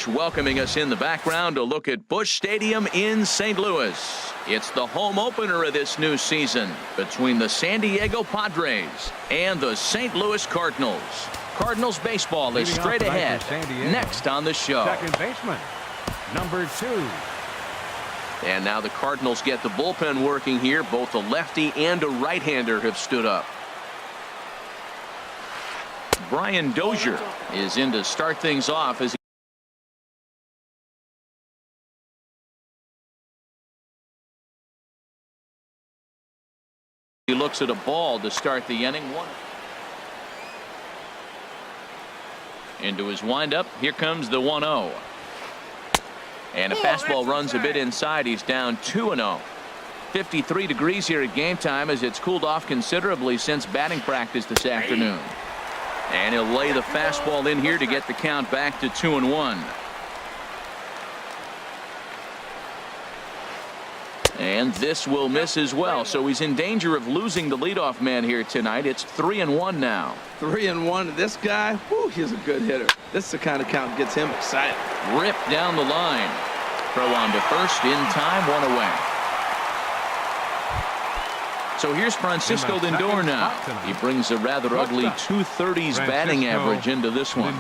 Welcoming us in the background to look at Busch Stadium in St. Louis. It's the home opener of this new season between the San Diego Padres and the St. Louis Cardinals. Cardinals baseball is straight ahead. Next on the show. Second baseman, number 2. And now the Cardinals get the bullpen working here. Both a lefty and a right-hander have stood up. Brian Dozier is in to start things off as he looks at a ball to start the inning. Into his windup. Here comes the 1-0. And a fastball runs a bit inside. He's down 2-0. 53 degrees here at game time as it's cooled off considerably since batting practice this afternoon. And he'll lay the fastball in here to get the count back to 2-1. And this will miss as well, so he's in danger of losing the leadoff man here tonight. It's 3-1 now. 3-1. This guy, whew, he's a good hitter. This is the kind of count that gets him excited. Ripped down the line. Throw on to first in time, 1 away. So here's Francisco Lindor now. He brings a rather ugly 230s batting average into this one.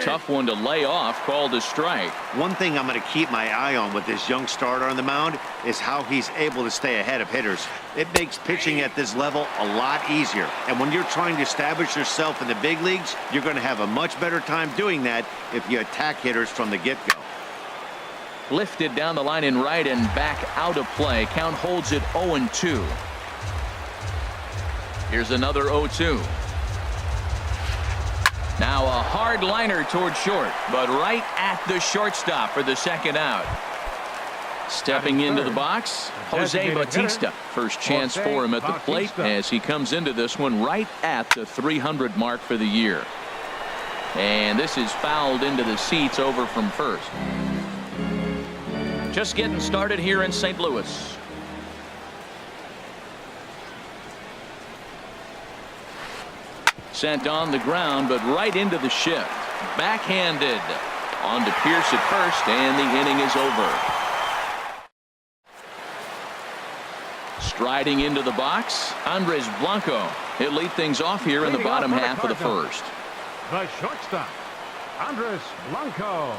Tough one to lay off, called a strike. One thing I'm going to keep my eye on with this young starter on the mound is how he's able to stay ahead of hitters. It makes pitching at this level a lot easier. And when you're trying to establish yourself in the big leagues, you're going to have a much better time doing that if you attack hitters from the get-go. Lifted down the line in right and back out of play. Count holds it 0-2. Here's another 0-2. Now a hard liner toward short, but right at the shortstop for the second out. Stepping into the box, Jose Bautista. First chance for him at the plate as he comes into this one right at the 300 mark for the year. And this is fouled into the seats over from first. Just getting started here in St. Louis. Sent on the ground, but right into the shift. Backhanded. On to Pierce at first, and the inning is over. Striding into the box, Andres Blanco. He'll lead things off here in the bottom half of the first. The shortstop, Andres Blanco.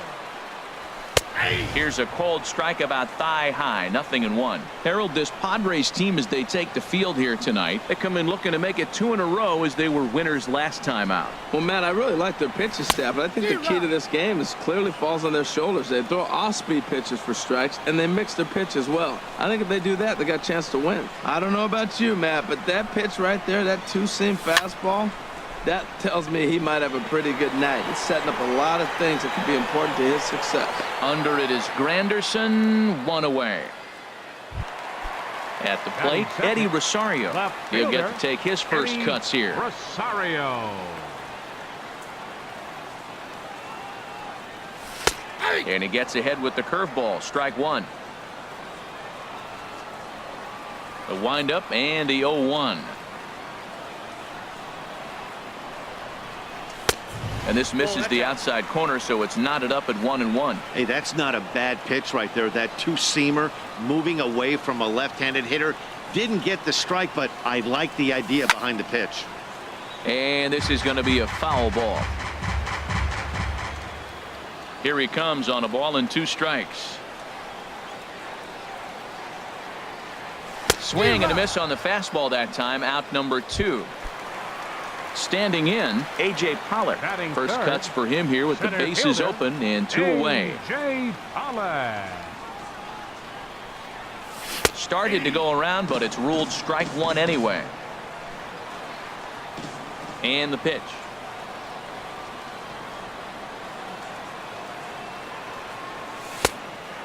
Here's a cold strike about thigh high, 0-1. Harold, this Padres team, as they take the field here tonight, they come in looking to make it 2 in a row as they were winners last time out. Well, Matt, I really like their pitching staff, but I think the key to this game is clearly falls on their shoulders. They throw off-speed pitches for strikes, and they mix their pitch as well. I think if they do that, they got a chance to win. I don't know about you, Matt, but that pitch right there, that two-seam fastball, that tells me he might have a pretty good night. He's setting up a lot of things that could be important to his success. Under it is Granderson, 1 away. At the plate, Eddie Rosario. He'll get to take his first cuts here. Rosario. And he gets ahead with the curveball. Strike 1. The windup and the 0-1. And this misses the outside corner, so it's knotted up at 1-1. Hey, that's not a bad pitch right there. That two-seamer moving away from a left-handed hitter. Didn't get the strike, but I like the idea behind the pitch. And this is going to be a foul ball. Here he comes on a ball and 2 strikes. Swing and a miss on the fastball that time. Out number 2. Standing in, A.J. Pollock. First cuts for him here with the bases open and 2 away. A.J. Pollock. Started to go around, but it's ruled strike 1 anyway. And the pitch.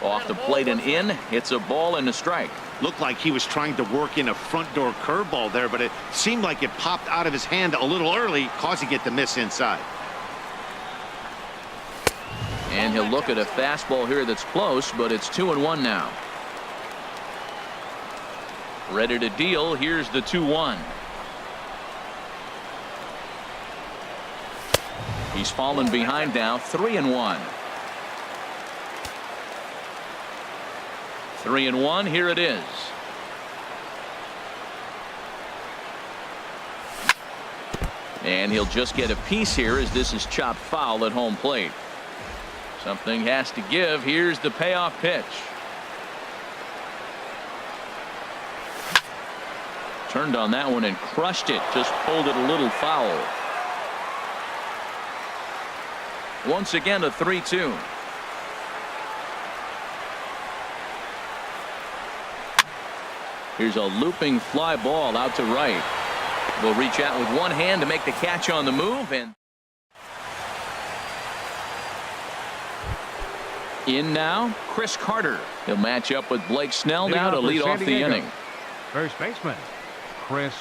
Off the plate and in. It's a ball and a strike. Looked like he was trying to work in a front door curveball there, but it seemed like it popped out of his hand a little early, causing it to miss inside. And he'll look at a fastball here that's close, but it's 2-1 now. Ready to deal. Here's the 2-1. He's fallen behind now, 3-1. 3-1, here it is. And he'll just get a piece here as this is chopped foul at home plate. Something has to give. Here's the payoff pitch. Turned on that one and crushed it. Just pulled it a little foul. Once again a 3-2. Here's a looping fly ball out to right. Will reach out with one hand to make the catch on the move, and in now Chris Carter. He'll match up with Blake Snell now to lead off the inning. First baseman Chris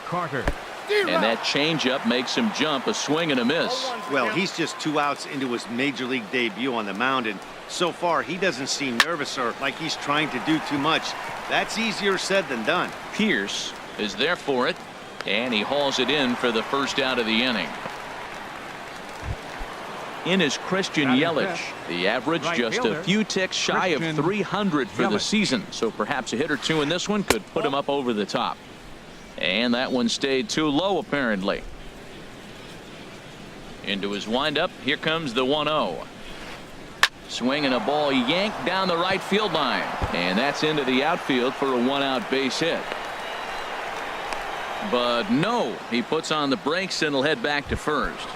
Carter. And that changeup makes him jump. A swing and a miss. Well, he's just 2 outs into his major league debut on the mound, and so far he doesn't seem nervous or like he's trying to do too much. That's easier said than done. Pierce is there for it, and he hauls it in for the first out of the inning. In is Christian Yelich. The average just a few ticks shy of 300 for the season, so perhaps a hit or two in this one could put him up over the top. And that one stayed too low, apparently. Into his windup. Here comes the 1-0. Swinging a ball yanked down the right field line. And that's into the outfield for a 1-out base hit. But no, he puts on the brakes and will head back to first.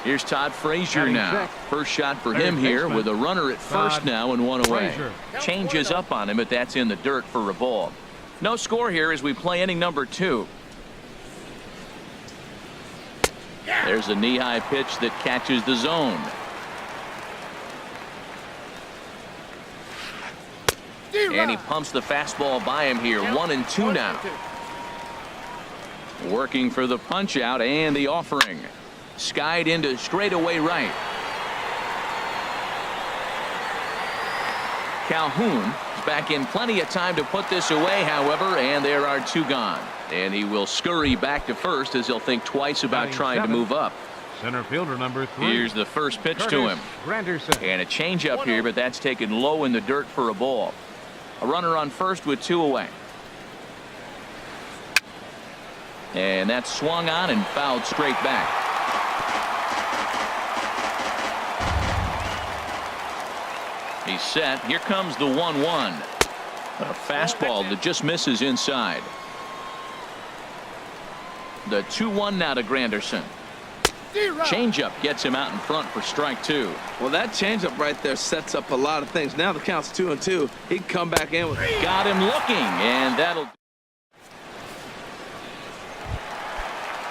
Here's Todd Frazier now. First shot for him here with a runner at first now and one away. Changes up on him, but that's in the dirt for a ball. No score here as we play inning number 2. There's a knee-high pitch that catches the zone. And he pumps the fastball by him here. 1-2 now. Working for the punch out and the offering. Skied into straightaway right. Calhoun is back in plenty of time to put this away, however, and there are 2 gone. And he will scurry back to first as he'll think twice about trying to move up. Center fielder number 3. Here's the first pitch to him. And a changeup here, but that's taken low in the dirt for a ball. A runner on first with 2 away. And that's swung on and fouled straight back. He's set. Here comes the 1-1. A fastball that just misses inside. The 2-1 now to Granderson. Changeup gets him out in front for strike 2. Well, that changeup right there sets up a lot of things. Now the count's 2-2. He can come back in with it. Got him looking, and that'll.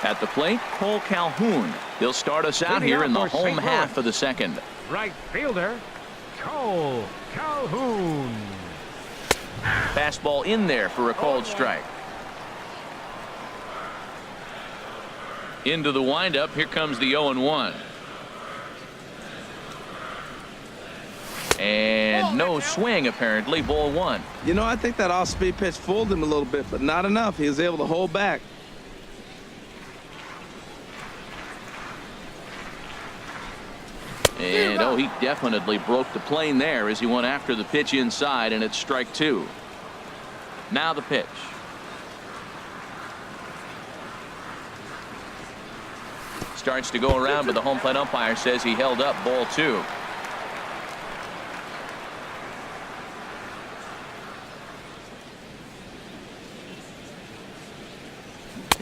At the plate, Cole Calhoun. He'll start us out here in the home half of the second. Right fielder Cole Calhoun. Fastball in there for a called strike. Into the windup. Here comes the 0-1. And no swing, apparently. Ball 1. You know, I think that off-speed pitch fooled him a little bit, but not enough. He was able to hold back. And oh, he definitely broke the plane there as he went after the pitch inside, and it's strike 2. Now the pitch. Starts to go around, but the home plate umpire says he held up. Ball 2.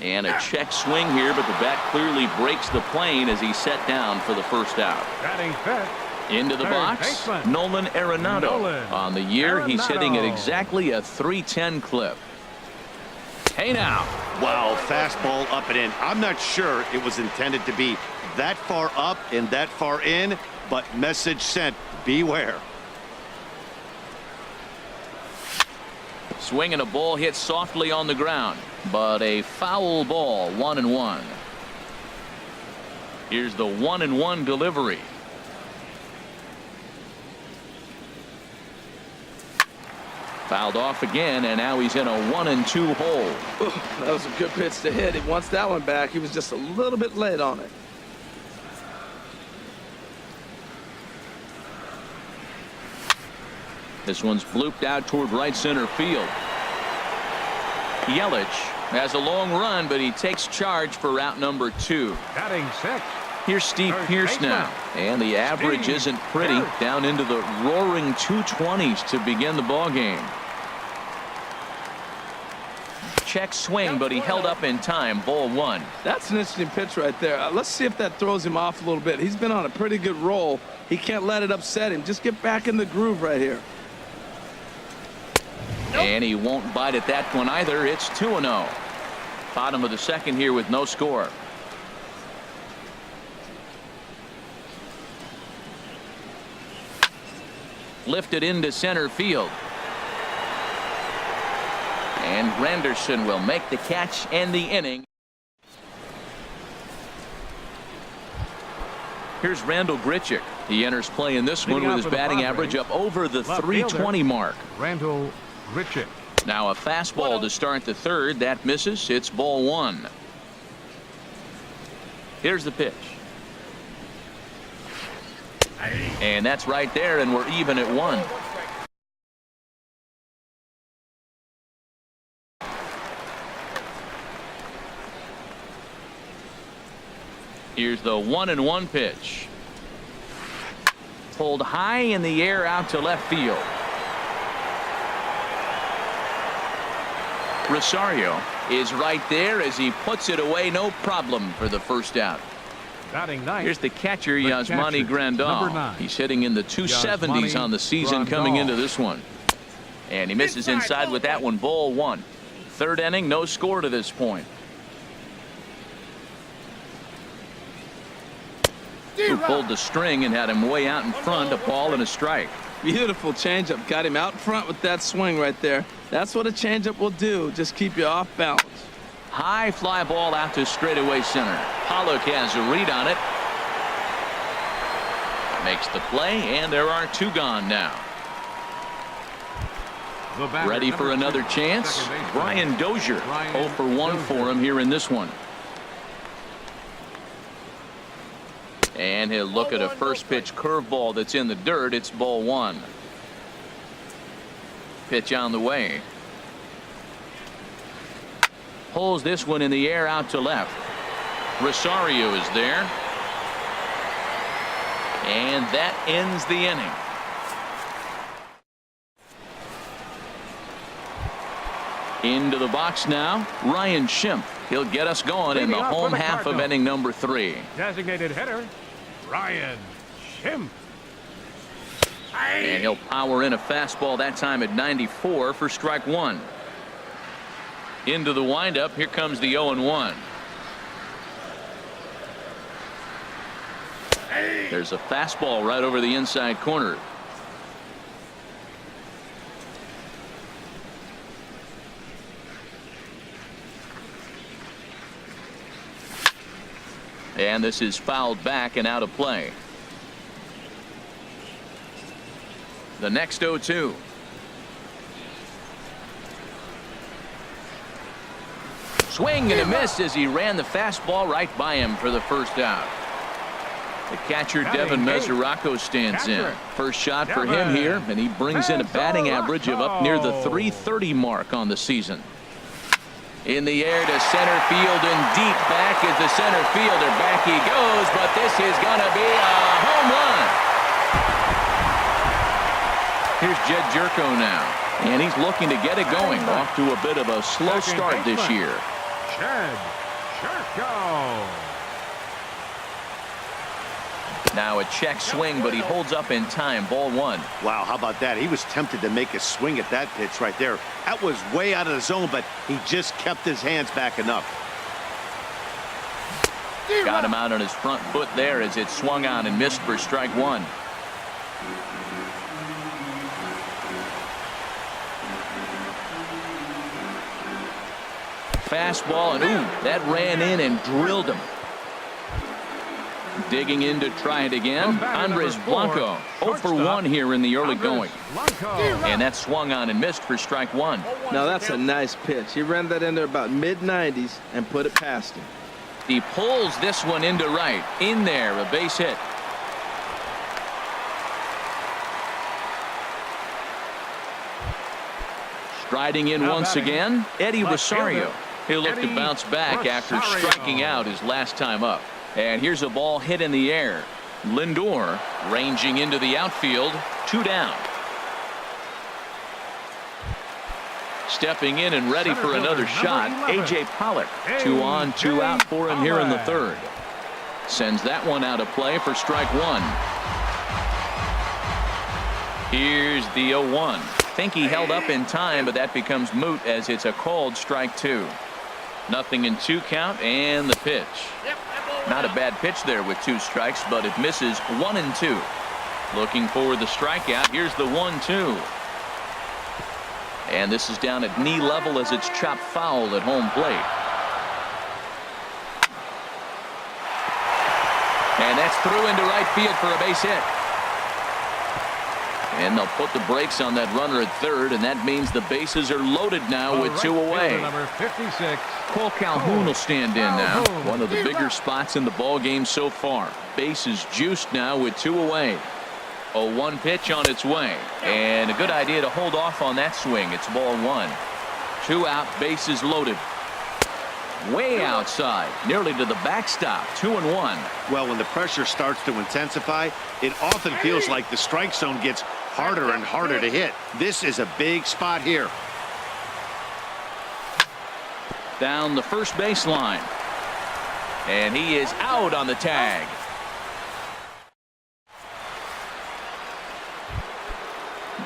And a check swing here, but the bat clearly breaks the plane as he's set down for the first out. Batting fifth. Into the box, baseman, Nolan Arenado. On the year, he's hitting at exactly a .310 clip. Hey now. Wow, fastball up and in. I'm not sure it was intended to be that far up and that far in, but message sent. Beware. Swinging a ball hit softly on the ground, but a foul ball. 1-1. Here's the 1-1 delivery. Fouled off again, and now he's in a 1-2 hole. Ooh, that was a good pitch to hit. He wants that one back. He was just a little bit late on it. This one's blooped out toward right center field. Yelich has a long run, but he takes charge for route number 2. Batting 6. Here's Steve Pearce now, and the average isn't pretty, down into the roaring 220s to begin the ball game. Check swing, but he held up in time. Ball 1. That's an interesting pitch right there. Let's see if that throws him off a little bit. He's been on a pretty good roll. He can't let it upset him. Just get back in the groove right here. And he won't bite at that one either. It's 2-0. Bottom of the second here with no score. Lifted into center field. And Granderson will make the catch and the inning. Here's Randall Grichuk. He enters play in this one with his batting average up over the 320 mark. Randall Grichuk. Now a fastball to start the third. That misses. It's ball 1. Here's the pitch. And that's right there, and we're even at 1. Here's the 1-1 pitch. Pulled high in the air out to left field. Rosario is right there as he puts it away, no problem for the first out. Batting 9. Here's the catcher, Yasmani Grandal. He's hitting in the 270s on the season coming into this one. And he misses inside with that one. Ball 1. Third inning, no score to this point. Who pulled the string and had him way out in front. A ball and a strike. Beautiful changeup. Got him out front with that swing right there. That's what a changeup will do. Just keep you off balance. High fly ball out to straightaway center. Pollock has a read on it. Makes the play, and there are 2 gone now. Ready for another chance. Brian Dozier. 0 for 1 for him here in this one. And he'll look at a first pitch curveball that's in the dirt. It's ball 1. Pitch on the way. Pulls this one in the air out to left. Rosario is there. And that ends the inning. Into the box now, Ryan Schimpf. He'll get us going in the home half of inning number 3. Designated hitter, Ryan Schimpf. And he'll power in a fastball that time at 94 for strike 1. Into the windup. Here comes the 0-1. There's a fastball right over the inside corner. And this is fouled back and out of play. The next 0-2. Swing and a miss as he ran the fastball right by him for the first out. The catcher Devin Mesoraco stands in. First shot for him here, and he brings in a batting average of up near the 330 mark on the season. In the air to center field and deep back is the center fielder. Back he goes, but this is going to be a home run. Here's Jed Jerko now, and he's looking to get it going. Off to a bit of a slow start this year. Jed Jerko. Now a check swing, but he holds up in time. Ball 1. Wow, how about that? He was tempted to make a swing at that pitch right there. That was way out of the zone, but he just kept his hands back enough. Got him out on his front foot there as it swung on and missed for strike 1. Fastball, and ooh, that ran in and drilled him. Digging in to try it again. Andres Blanco 0 for 1 here in the early going. And that swung on and missed for strike 1. Now that's a nice pitch. He ran that in there about mid-90s and put it past him. He pulls this one into right. In there, a base hit. Riding in Now once batting, again, Eddie left Rosario. fielder, He'll look to Eddie bounce back after striking out his last time up. And here's a ball hit in the air. Lindor ranging into the outfield. 2 down. Stepping in and ready for another shot, A.J. Pollock. 2 on, 2 out for him here in the third. Sends that one out of play for strike 1. Here's the 0-1. Think he held up in time, but that becomes moot as it's a called strike 2. 0-2 count and the pitch. Not a bad pitch there with 2 strikes, but it misses 1-2. Looking for the strikeout. Here's the 1-2. And this is down at knee level as it's chopped foul at home plate. And that's through into right field for a base hit. And they'll put the brakes on that runner at third, and that means the bases are loaded now with 2 away. Number 56. Cole Calhoun will stand in now. One of the bigger spots in the ball game so far. Bases juiced now with 2 away. 0-1 pitch on its way, and a good idea to hold off on that swing. It's ball 1. 2 out, bases loaded. Way outside, nearly to the backstop. 2-1. Well, when the pressure starts to intensify, it often feels like the strike zone gets harder and harder to hit. This is a big spot here. Down the first baseline, and he is out on the tag.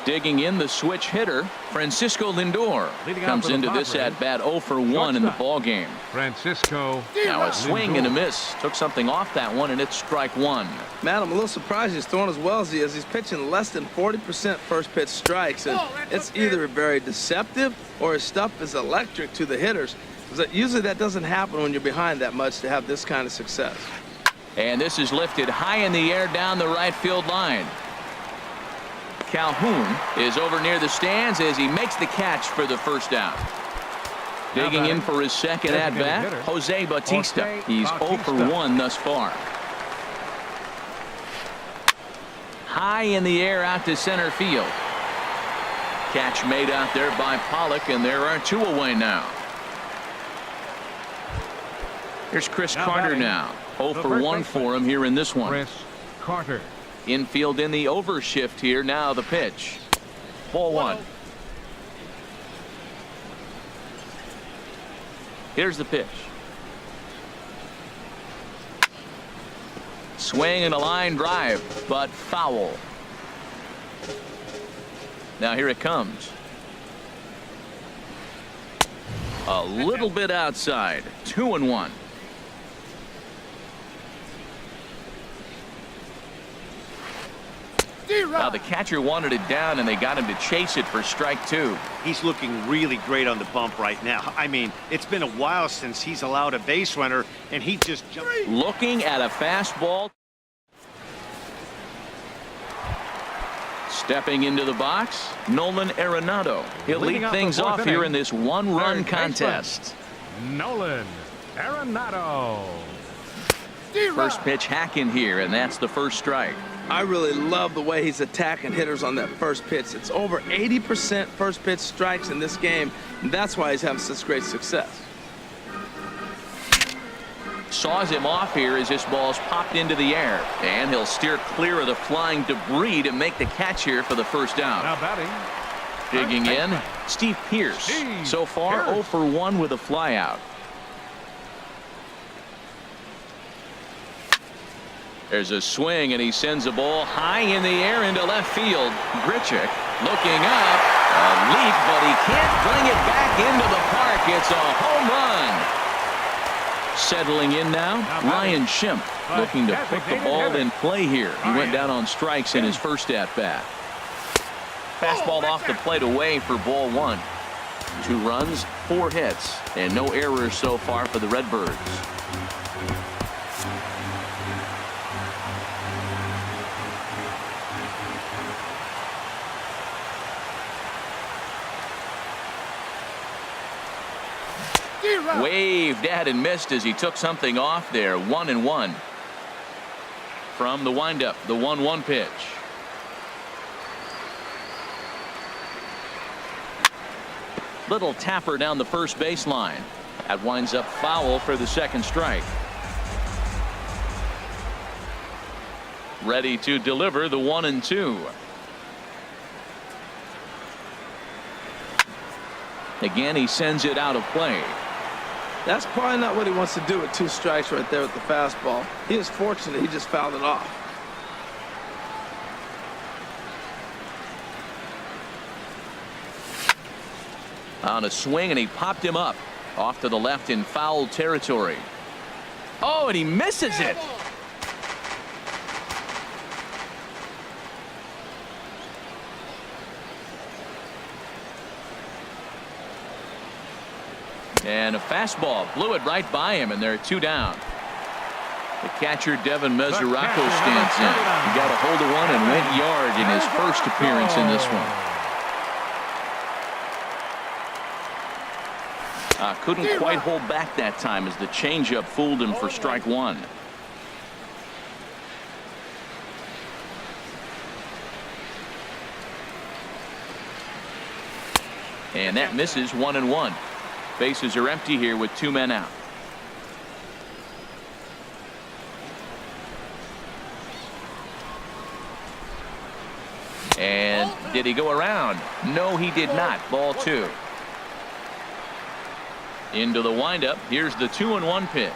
Digging in the switch hitter, Francisco Lindor comes into this at bat 0 for 1 in the ball game. Francisco. Now a swing and a miss. Took something off that one, and it's strike 1. Matt, I'm a little surprised he's throwing as well as he is. He's pitching less than 40% first pitch strikes, and it's either very deceptive or his stuff is electric to the hitters. Usually that doesn't happen when you're behind that much to have this kind of success. And this is lifted high in the air down the right field line. Calhoun is over near the stands as he makes the catch for the first out. Digging in for his second at bat, Jose Bautista. He's 0 for 1 thus far. High in the air out to center field. Catch made out there by Pollock, and there are 2 away now. Here's Chris Carter now. 0 for 1 for him here in this one. Chris Carter. Infield in the overshift here. Now the pitch. Ball 1. Here's the pitch. Swing and a line drive, but foul. Now here it comes. A little bit outside. 2-1. Now the catcher wanted it down, and they got him to chase it for strike 2. He's looking really great on the bump right now. I mean, it's been a while since he's allowed a base runner, and he just jumped. Looking at a fastball. Stepping into the box, Nolan Arenado. He'll lead things off here in this 1-run contest. Nolan Arenado. First pitch hacking here, and that's the first strike. I really love the way he's attacking hitters on that first pitch. It's over 80% first pitch strikes in this game, and that's why he's having such great success. Saws him off here as this ball's popped into the air, and he'll steer clear of the flying debris to make the catch here for the first out. Now batting. Digging in, Steve Pearce. So far 0 for 1 with a flyout. There's a swing, and he sends a ball high in the air into left field. Grichuk looking up, a leap, but he can't bring it back into the park. It's a home run. Settling in now, Ryan Schimpf looking to put the ball in play here. He went down on strikes in his first at-bat. Fastball off the plate away for ball 1. 2 runs, 4 hits, and no errors so far for the Redbirds. Waved at and missed as he took something off there. 1-1 from the windup. The 1-1 pitch. Little tapper down the first baseline. That winds up foul for the second strike. Ready to deliver the 1-2. Again, he sends it out of play. That's probably not what he wants to do with 2 strikes right there with the fastball. He is fortunate he just fouled it off. On a swing, and he popped him up off to the left in foul territory. Oh, and he misses it. And a fastball blew it right by him, and they're 2 down. The catcher, Devin Mesoraco, stands in. He got a hold of one and went yard in his first appearance in this one. Couldn't quite hold back that time as the changeup fooled him for strike 1. And that misses. 1-1. Bases are empty here with 2 men out. And did he go around? No, he did not. Ball 2. Into the windup. Here's the 2-1 pitch.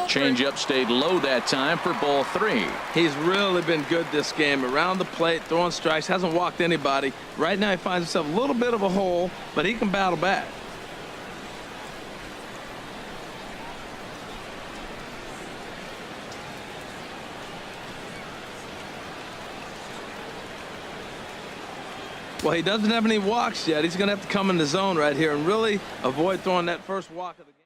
Changeup stayed low that time for ball 3. He's really been good this game. Around the plate, throwing strikes, hasn't walked anybody. Right now he finds himself a little bit of a hole, but he can battle back. Well, he doesn't have any walks yet. He's going to have to come in the zone right here and really avoid throwing that first walk of the game.